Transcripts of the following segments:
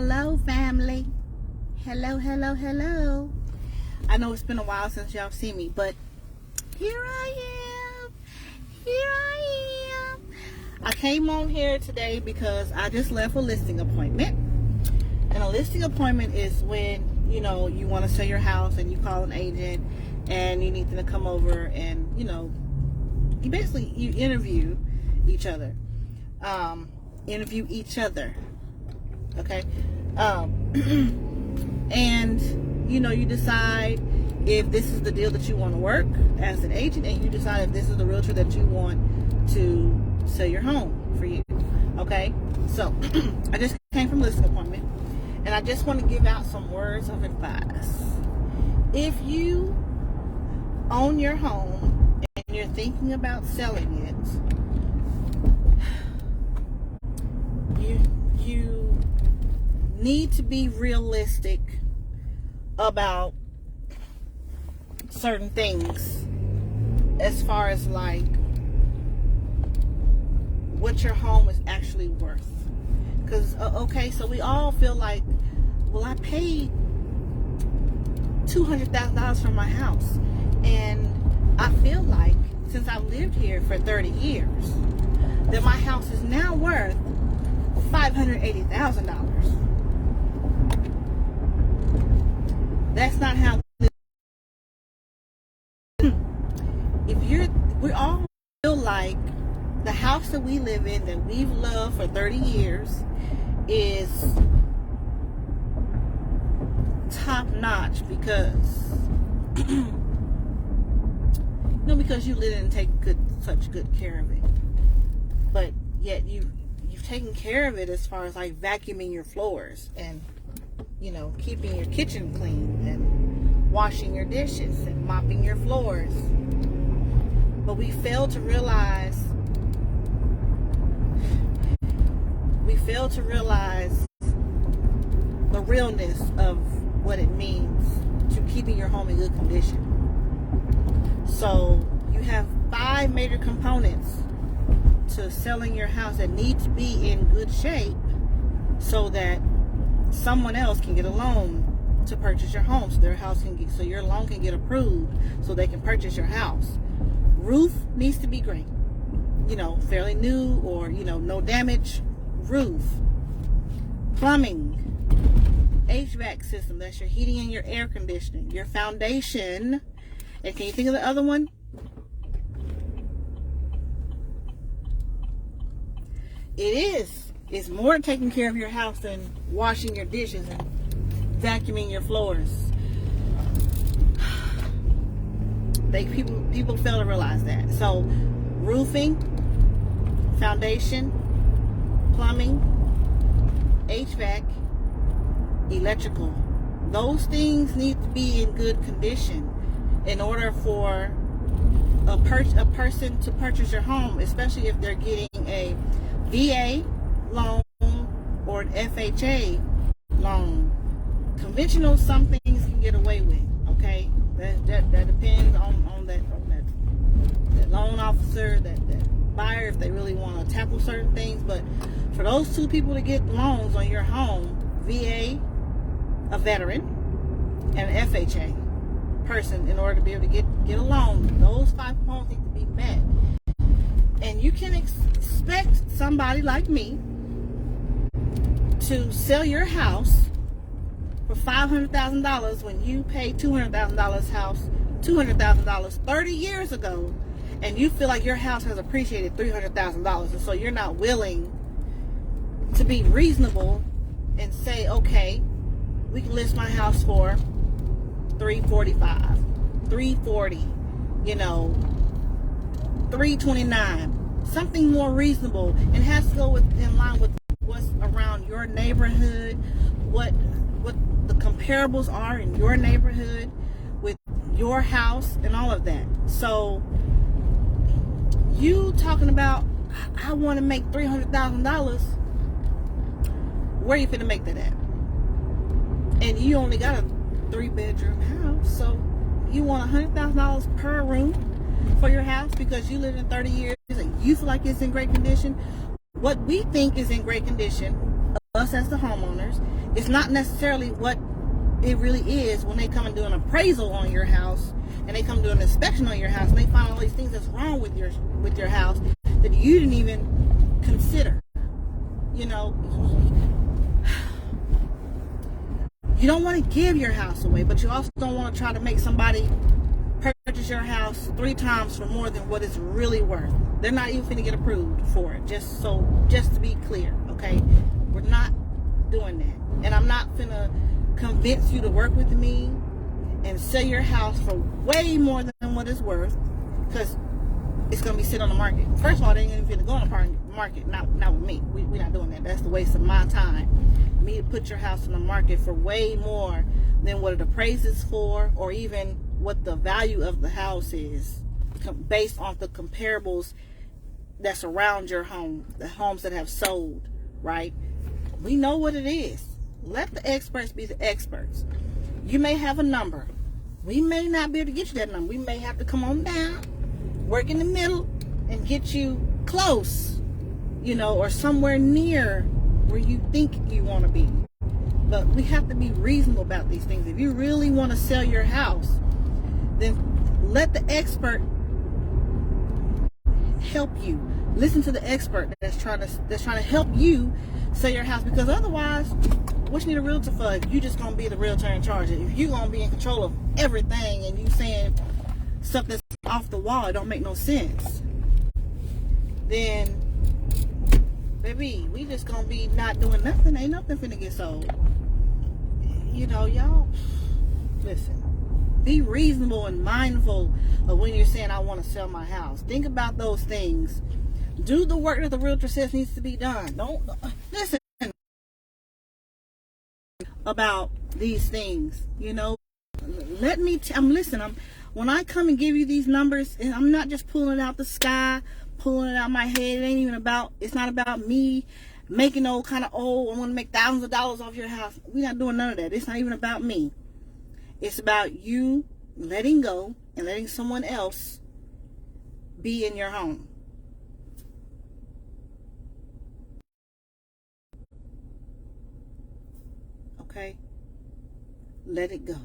Hello, family. Hello. I know it's been a while since y'all seen me, but here I am. I came on here today because I just left a listing appointment. And a listing appointment is when, you want to sell your house and you call an agent and you need them to come over and, you interview each other. Okay? And, you decide if this is the deal that you want to work as an agent, and you decide if this is the realtor that you want to sell your home for you. Okay? So, I just came from listing appointment, and I just want to give out some words of advice. If you own your home and you're thinking about selling it, you need to be realistic about certain things as far as like what your home is actually worth. Because so we all feel like, well, I paid $200,000 for my house, and I feel like since I've lived here for 30 years that my house is now worth $580,000. That's not how. We all feel like the house that we live in, that we've loved for 30 years, is top notch because because you live and take such good care of it. But yet you've taken care of it as far as like vacuuming your floors and keeping your kitchen clean and washing your dishes and mopping your floors. But we fail to realize the realness of what it means to keeping your home in good condition. So you have 5 major components to selling your house that need to be in good shape so that someone else can get a loan to purchase your home, so your loan can get approved so they can purchase your house. Roof needs to be great, fairly new or no damage roof. Plumbing, HVAC system, that's your heating and your air conditioning. Your foundation, and can you think of the other one? It's more taking care of your house than washing your dishes and vacuuming your floors. People fail to realize that. So, roofing, foundation, plumbing, HVAC, electrical. Those things need to be in good condition in order for a person to purchase your home, especially if they're getting a VA loan or an FHA loan. Conventional, some things can get away with, okay? That depends on that loan officer, that buyer, if they really want to tackle certain things. But for those 2 people to get loans on your home, VA, a veteran, and an FHA person, in order to be able to get a loan, those 5 components need to be met. And you can expect somebody like me to sell your house for $500,000 when you paid $200,000 30 years ago, and you feel like your house has appreciated $300,000, and so you're not willing to be reasonable and say, okay, we can list my house for $345, $340, $329, something more reasonable, and has to go in line with what's around your neighborhood, what the comparables are in your neighborhood with your house and all of that. So you talking about, I want to make $300,000, where you finna make that at? And you only got a 3-bedroom house, so you want $100,000 per room for your house because you lived in 30 years and you feel like it's in great condition. What we think is in great condition us as the homeowners. It's not necessarily what it really is when they come and do an appraisal on your house, and they come do an inspection on your house, and they find all these things that's wrong with your house that you didn't even consider. You know, you don't want to give your house away, but you also don't want to try to make somebody purchase your house 3 times for more than what it's really worth. They're not even finna get approved for it. Just to be clear, okay? We're not doing that. And I'm not finna convince you to work with me and sell your house for way more than what it's worth, because it's gonna be sitting on the market. First of all, they ain't even finna go on the market. Not with me. We're not doing that. That's the waste of my time. Me to put your house on the market for way more than what it appraises for, or even what the value of the house is, based on the comparables that's around your home, the homes that have sold, right? We know what it is. Let the experts be the experts. You may have a number. We may not be able to get you that number. We may have to come on down, work in the middle, and get you close, you know, or somewhere near where you think you want to be. But we have to be reasonable about these things. If you really want to sell your house, then let the expert help you. Listen to the expert that's trying to help you sell your house, because otherwise, what you need a realtor for if you just gonna be the realtor in charge? If you gonna be in control of everything and you saying stuff that's off the wall, it don't make no sense. Then, baby, we just gonna be not doing nothing. Ain't nothing finna get sold. You know, y'all, listen. Be reasonable and mindful of when you're saying, I want to sell my house. Think about those things. Do the work that the realtor says needs to be done. Don't listen about these things. You know, when I come and give you these numbers, and I'm not just pulling it out the sky, pulling it out my head. It's not about me making I want to make thousands of dollars off your house. We're not doing none of that. It's not even about me. It's about you letting go and letting someone else be in your home. Okay? Let it go.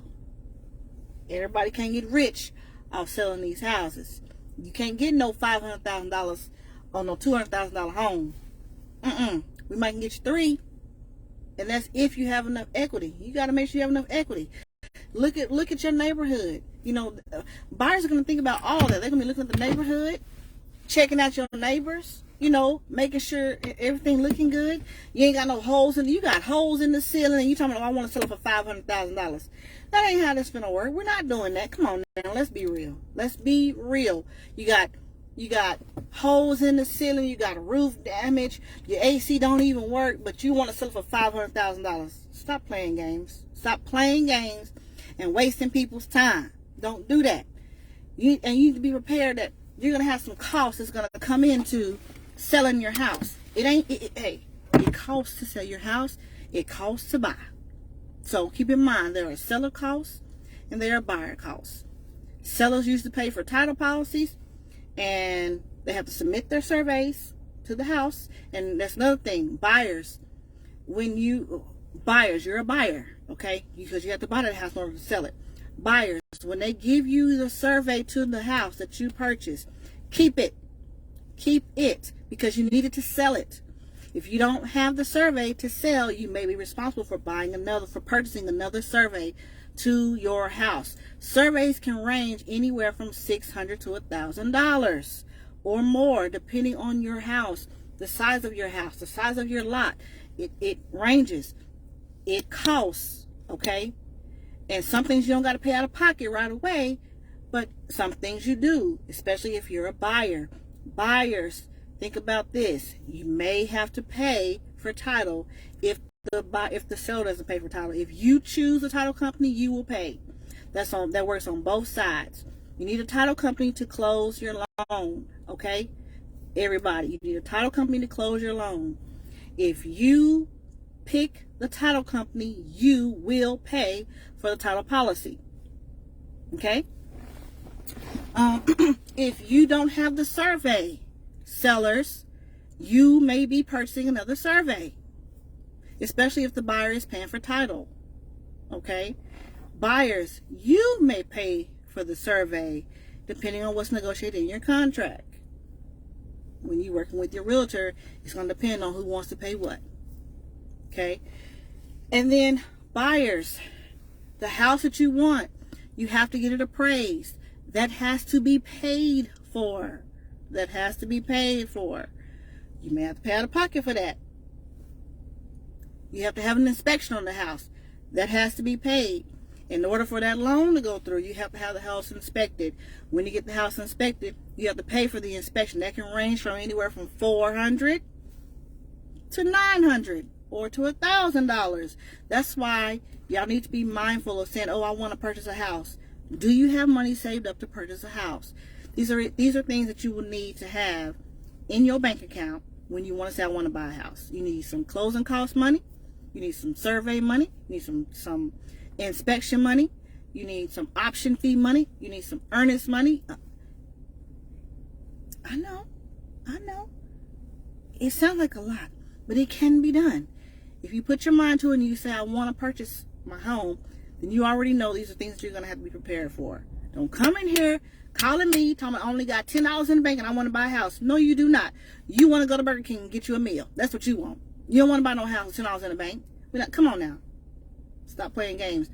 Everybody can't get rich off selling these houses. You can't get no $500,000 or no $200,000 home. We might get you 3. And that's if you have enough equity. You got to make sure you have enough equity. Look at your neighborhood. You know, buyers are going to think about all that. They're going to be looking at the neighborhood, checking out your neighbors, you know, making sure everything looking good. You ain't got no holes in. You got holes in the ceiling, and you talking about, I want to sell it for $500,000. That ain't how this finna work. We're not doing that. Come on now, let's be real. Let's be real. You got holes in the ceiling. You got roof damage. Your AC don't even work, but you want to sell it for $500,000. Stop playing games. Stop playing games and wasting people's time. Don't do that. You need to be prepared that you're gonna have some costs that's gonna come into selling your house. It costs to sell your house. It costs to buy. So keep in mind, there are seller costs and there are buyer costs. Sellers used to pay for title policies, and they have to submit their surveys to the house. And that's another thing. Buyers, you're a buyer, okay? Because you have to buy that house in order to sell it. Buyers, when they give you the survey to the house that you purchased, keep it. Keep it, because you need it to sell it. If you don't have the survey to sell, you may be responsible for purchasing another survey to your house. Surveys can range anywhere from $600 to $1,000 or more, depending on your house, the size of your house, the size of your lot. It ranges. It costs, okay? And some things you don't got to pay out of pocket right away, but some things you do, especially if you're a buyer. Buyers, think about this. You may have to pay for title if the seller doesn't pay for title. If you choose a title company, you will pay. That works on both sides. You need a title company to close your loan, okay? Everybody, you need a title company to close your loan. If you pick the title company, you will pay for the title policy, okay? If you don't have the survey, sellers, you may be purchasing another survey. especially if the buyer is paying for title. Okay? Buyers, you may pay for the survey depending on what's negotiated in your contract. When you're working with your realtor, it's going to depend on who wants to pay what. Okay? And then buyers, the house that you want, you have to get it appraised. That has to be paid for. That has to be paid for. You may have to pay out of pocket for that. You have to have an inspection on the house. That has to be paid. In order for that loan to go through, you have to have the house inspected. When you get the house inspected, you have to pay for the inspection. That can range from anywhere from $400 to $900 or to $1,000. That's why y'all need to be mindful of saying, oh, I want to purchase a house. Do you have money saved up to purchase a house? These are things that you will need to have in your bank account when you want to say, I want to buy a house. You need some closing cost money. You need some survey money. You need some inspection money. You need some option fee money. You need some earnest money. I know. It sounds like a lot, but it can be done. If you put your mind to it and you say, I want to purchase my home, then you already know these are things that you're going to have to be prepared for. Don't come in here calling me, telling me I only got $10 in the bank and I want to buy a house. No, you do not. You want to go to Burger King and get you a meal. That's what you want. You don't want to buy no house with $10 in the bank. Come on now. Stop playing games.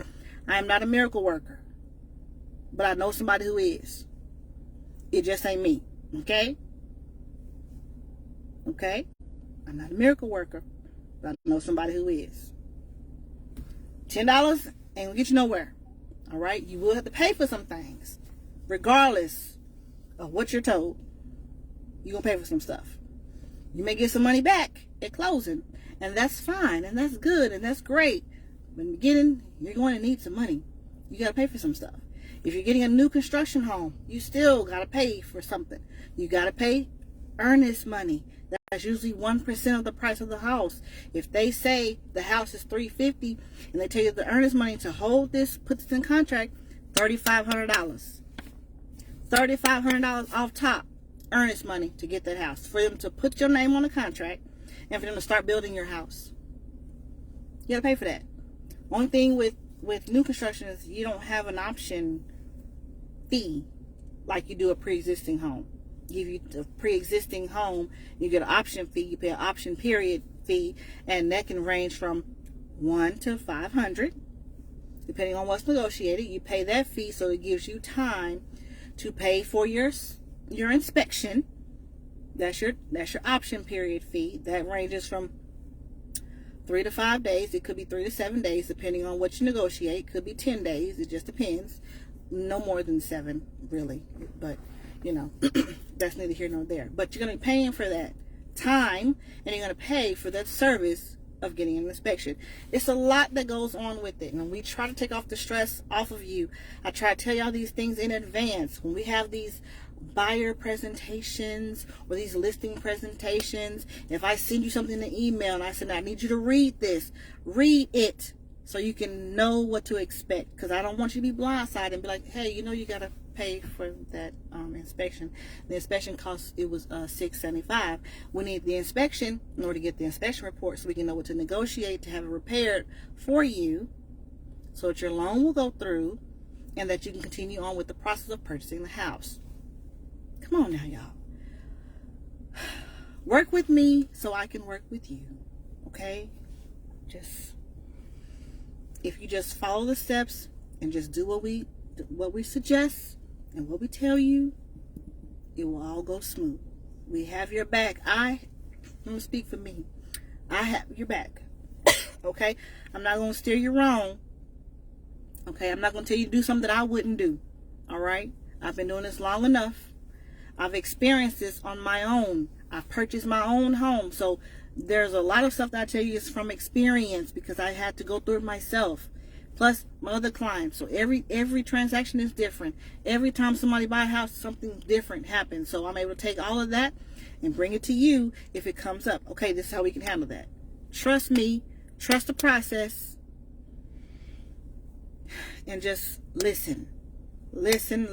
I am not a miracle worker, but I know somebody who is. It just ain't me. Okay? Okay? I'm not a miracle worker, but I know somebody who is. $10 ain't gonna get you nowhere. All right? You will have to pay for some things, regardless of what you're told. You're gonna pay for some stuff. You may get some money back at closing, and that's fine, and that's good, and that's great. But in the beginning, you're going to need some money. You gotta pay for some stuff. If you're getting a new construction home, you still gotta pay for something. You gotta pay earnest money. That's usually 1% of the price of the house. If they say the house is $350 and they tell you the earnest money to hold this, put this in contract, $3,500. $3,500 off top, earnest money to get that house. For them to put your name on the contract and for them to start building your house. You gotta pay for that. Only thing with new construction is you don't have an option fee like you do a pre-existing home. Give you a pre-existing home, you get an option fee, you pay an option period fee, and that can range from $100 to $500 depending on what's negotiated. You pay that fee, so it gives you time to pay for your inspection. That's your option period fee. That ranges from 3 to 5 days. It could be 3 to 7 days depending on what you negotiate. It could be 10 days. It just depends. No more than 7 really, but you know, that's neither here nor there. But you're going to be paying for that time, and you're going to pay for that service of getting an inspection. It's a lot that goes on with it, and we try to take off the stress off of you. I try to tell y'all these things in advance. When we have these buyer presentations or these listing presentations, if I send you something in an email and I said, I need you to read this, read it so you can know what to expect, because I don't want you to be blindsided and be like, hey, you know, you got to pay for that inspection. The inspection cost, it was $675. We need the inspection in order to get the inspection report so we can know what to negotiate to have it repaired for you so that your loan will go through and that you can continue on with the process of purchasing the house. Come on now, y'all. Work with me so I can work with you. Okay? If you just follow the steps and just do what we suggest and what we tell you, it will all go smooth. We have your back. I'm going to speak for me. I have your back. Okay? I'm not going to steer you wrong. Okay? I'm not going to tell you to do something that I wouldn't do. All right? I've been doing this long enough. I've experienced this on my own. I've purchased my own home. So there's a lot of stuff that I tell you is from experience because I had to go through it myself. Plus my other clients. So every transaction is different. Every time somebody buys a house, something different happens. So I'm able to take all of that and bring it to you if it comes up. Okay, this is how we can handle that. Trust me. Trust the process. And just listen. Listen.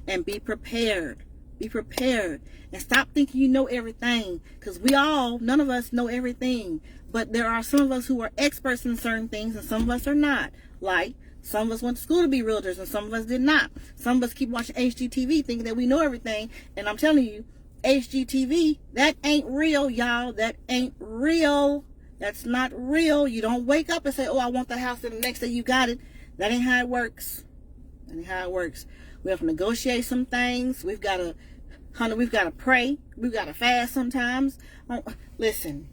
And be prepared. Be prepared. And stop thinking you know everything. Because none of us know everything. But there are some of us who are experts in certain things and some of us are not. Like, some of us went to school to be realtors and some of us did not. Some of us keep watching HGTV thinking that we know everything. And I'm telling you, HGTV, that ain't real, y'all. That ain't real. That's not real. You don't wake up and say, oh, I want the house, and the next day you got it. That ain't how it works. That ain't how it works. We have to negotiate some things. We've got to pray. We've got to fast sometimes. Listen.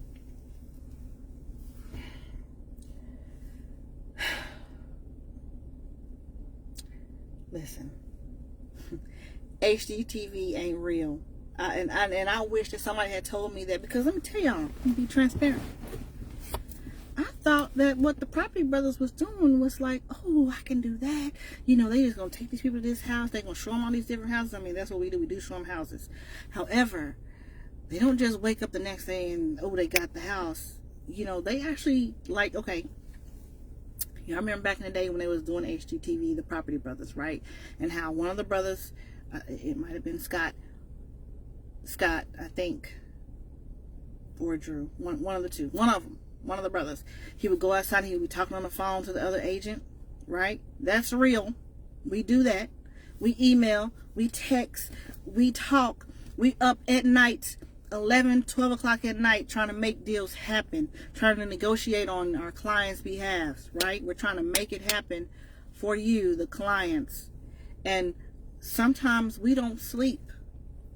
Listen. HGTV ain't real. And I wish that somebody had told me that, because let me tell y'all, be transparent. I thought that what the Property Brothers was doing was like, oh, I can do that. You know, they just going to take these people to this house. They're going to show them all these different houses. I mean, that's what we do. We do show them houses. However, they don't just wake up the next day and, oh, they got the house. You know, they actually, like, okay. You know, I remember back in the day when they was doing HGTV, the Property Brothers, right? And how one of the brothers, it might have been Scott, I think, or Drew, one of the two, one of the brothers, he would go outside and he would be talking on the phone to the other agent, right? That's real. We do that. We email, we text, we talk, we up at night, 11, 12 o'clock at night, trying to make deals happen, trying to negotiate on our clients' behalves, right? We're trying to make it happen for you, the clients. And sometimes we don't sleep.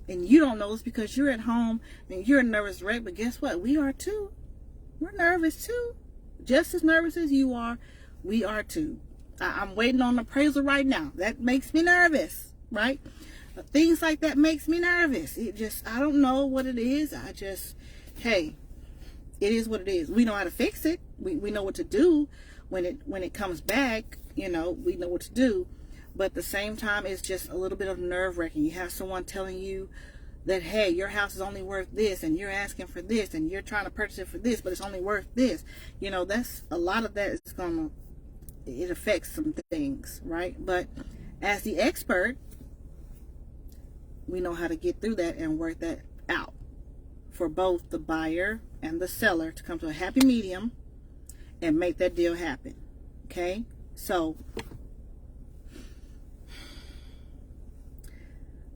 And you don't know this because you're at home and you're a nervous wreck. But guess what? We are too. We're nervous too. Just as nervous as you are, we are too. I'm waiting on appraisal right now. That makes me nervous, right? Things like that makes me nervous. I don't know what it is. Hey, it is what it is. We know how to fix it. We know what to do when it comes back. You know, we know what to do. But at the same time, it's just a little bit of nerve-wracking. You have someone telling you that, hey, your house is only worth this, and you're asking for this, and you're trying to purchase it for this, but it's only worth this. You know, that's a lot of that is it affects some things, right? But as the expert, we know how to get through that and work that out for both the buyer and the seller to come to a happy medium and make that deal happen. Okay? So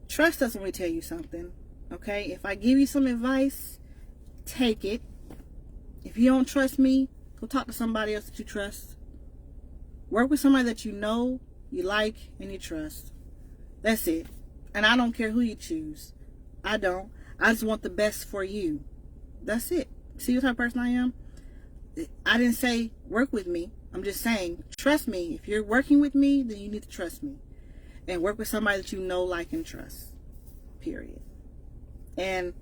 trust us when we tell you something, okay? If I give you some advice, take it. If you don't trust me, go talk to somebody else that you trust. Work with somebody that you know, you like, and you trust. That's it. And I don't care who you choose. I don't. I just want the best for you. That's it. See what type of person I am? I didn't say work with me. I'm just saying trust me. If you're working with me, then you need to trust me. And work with somebody that you know, like, and trust. Period. And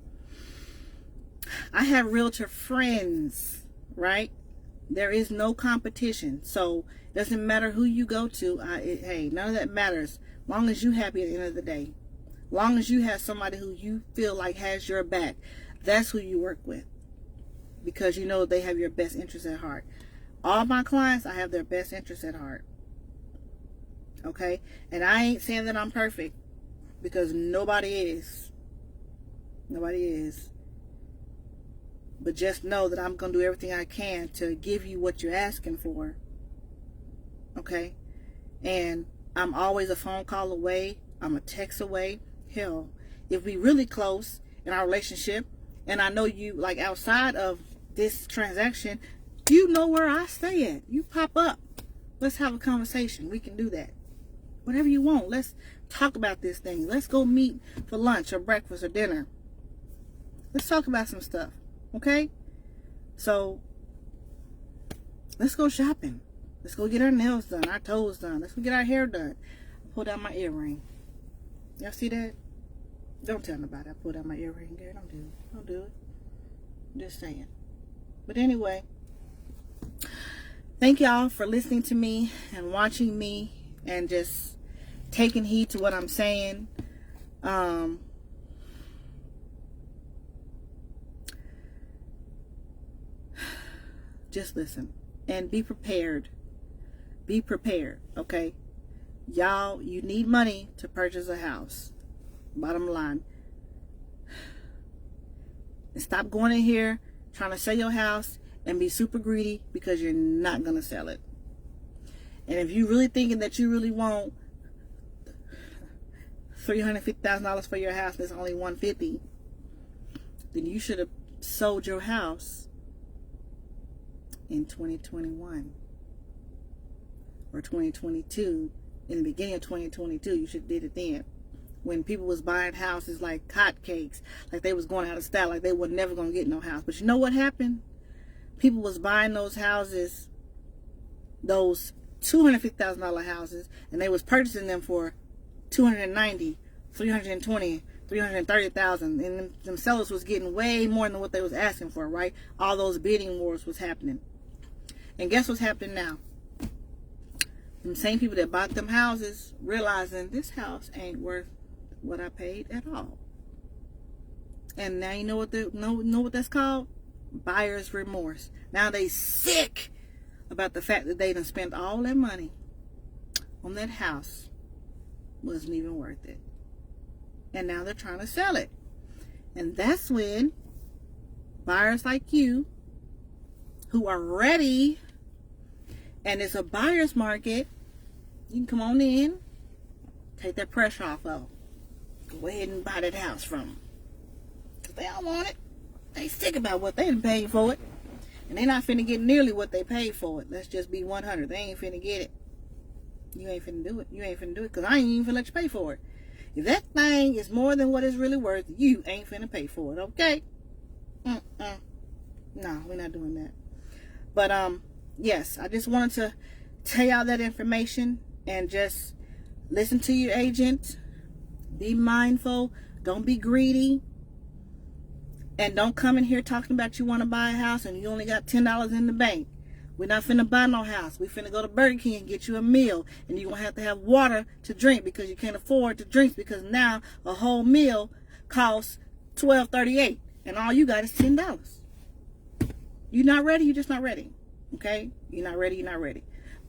I have realtor friends, right? There is no competition. So it doesn't matter who you go to. Hey, none of that matters. Long as you're happy at the end of the day. Long as you have somebody who you feel like has your back. That's who you work with. Because you know they have your best interest at heart. All my clients, I have their best interest at heart. Okay? And I ain't saying that I'm perfect. Because nobody is. Nobody is. But just know that I'm going to do everything I can to give you what you're asking for. Okay? And I'm always a phone call away. I'm a text away. Hell, if we really close in our relationship, and I know you, like, outside of this transaction, you know where I stay at. You pop up. Let's have a conversation. We can do that. Whatever you want. Let's talk about this thing. Let's go meet for lunch or breakfast or dinner. Let's talk about some stuff. Okay? So, let's go shopping. Let's go get our nails done, our toes done. Let's go get our hair done. I pulled out my earring. Y'all see that? Don't tell nobody I pulled out my earring, girl. Don't do it. Don't do it. I'm just saying. But anyway, thank y'all for listening to me and watching me and just taking heed to what I'm saying. Just listen and be prepared. Be prepared, okay? Y'all, you need money to purchase a house. Bottom line. And stop going in here trying to sell your house and be super greedy, because you're not going to sell it. And if you're really thinking that you really want $350,000 for your house and it's only $150,000, then you should have sold your house in 2021 or 2022. In the beginning of 2022, you should have did it then, when people was buying houses like hotcakes, like they was going out of style, like they were never going to get no house. But you know what happened? People was buying those houses, those $250,000 houses, and they was purchasing them for $290,000, $320,000, $330,000, and them sellers was getting way more than what they was asking for, right? All those bidding wars was happening. And guess what's happening now? Them same people that bought them houses realizing this house ain't worth what I paid at all. And now you know what that's called? Buyer's remorse. Now they sick about the fact that they done spent all their money on that house. Wasn't even worth it. And now they're trying to sell it. And that's when buyers like you, who are ready, and it's a buyer's market, you can come on in, take that pressure off of them. Go ahead and buy that house from them. Because they don't want it. They sick about what they done paid for it. And they not finna get nearly what they paid for it. Let's just be 100. They ain't finna get it. You ain't finna do it. You ain't finna do it, because I ain't even finna let you pay for it. If that thing is more than what it's really worth, you ain't finna pay for it, okay? No, we're not doing that. But, yes, I just wanted to tell y'all that information, and just listen to your agent. Be mindful. Don't be greedy. And don't come in here talking about you want to buy a house and you only got $10 in the bank. We're not finna buy no house. We finna go to Burger King and get you a meal. And you're going to have water to drink, because you can't afford to drink, because now a whole meal costs $12.38. And all you got is $10. You're not ready. You're just not ready. Okay? You're not ready. You're not ready.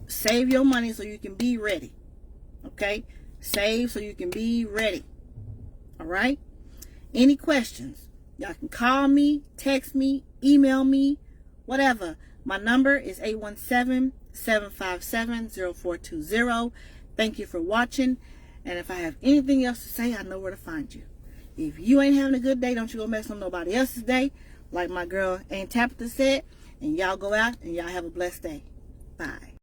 Save your money so you can be ready. Okay? Save so you can be ready. All right? Any questions? Y'all can call me, text me, email me, whatever. My number is 817-757-0420. Thank you for watching. And if I have anything else to say, I know where to find you. If you ain't having a good day, don't you go mess up nobody else's day. Like my girl Aunt Tabitha said. And y'all go out and y'all have a blessed day. Bye.